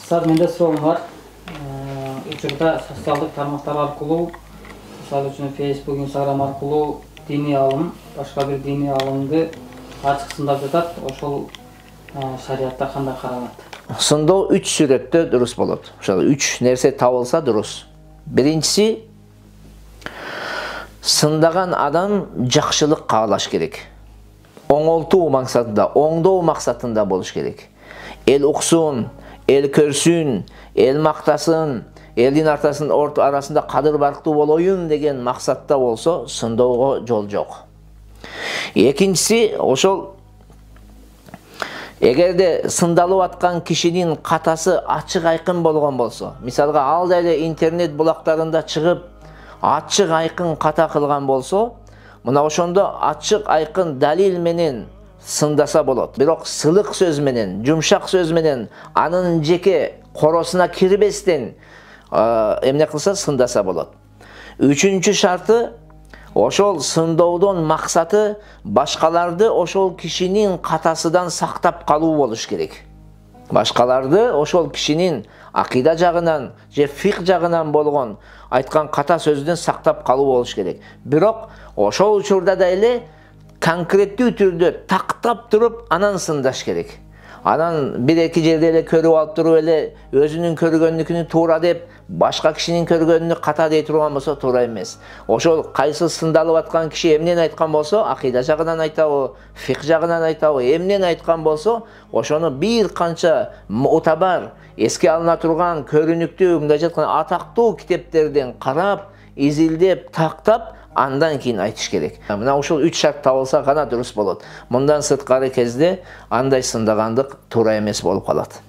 Ыстар, менде суроом бар. Учурда социалдык тармактар аркылуу, мисалы үчүн Facebook, Instagram аркылуу диний алым, башка бир диний алымды ачык сындап жатат. Ошол шариатта кандай каралат? Сындоо 3 сүрөттө дурус болот. Ошол 3 нерсе табылса дурус. Биринчиси, сындаган адам жакшылык каалаш керек. Оңолтуу максатында, оңдоо максатында болуш керек. Эл уксун, эл көрсүн, эл мактасын, элдин арасында кадыр барктуу болоюн деген максатта болсо, сындоого жол жок. Экинчиси, ошол эгерде сындалып аткан кишинин катасы ачык айкын болгон болсо, мисалга ал эле интернет булактарында чыгып ачык айкын ката кылган болсо, мына ошондо ачык айкын далил менен сындаса болот. Бирок сылык сөз менен, жумшак сөз менен, анын жеке коросуна кирбестен эмне кылса сындаса болот. Үчүнчү шарты, ошол сындоодон максаты башкаларды ошол кишинин катасыдан сактап калуу болуш керек. Башкаларды ошол кишинин акыйда жагынан же фик жагынан болгон айткан ката сөздөн сактап калуу болуш керек. Бирок ошол учурда да эле конкреттүү түрдө тактап туруп анан сындаш керек. Анан бир-эки жерде эле көрүп алып туруп эле өзүнүн көргөнүнүкүнү туура деп, башка кишинин көргөнүнү ката дей турган болсо туура эмес. Ошол кайсы сындалып аткан киши эмнени айткан болсо, акыйда жагынан айтабы, фик жагынан айтабы, эмнени айткан болсо, ошону бир канча мутабар, эске алына турган, көрүнүктүү, мындай жаткан атактуу китептерден карап, изилдеп, тактап, андан кийин айтыш керек. Мына ушул 3 шарт табылса гана дурус болот. Мындан сырткары кезде андай сындагандык туура эмес болуп калат.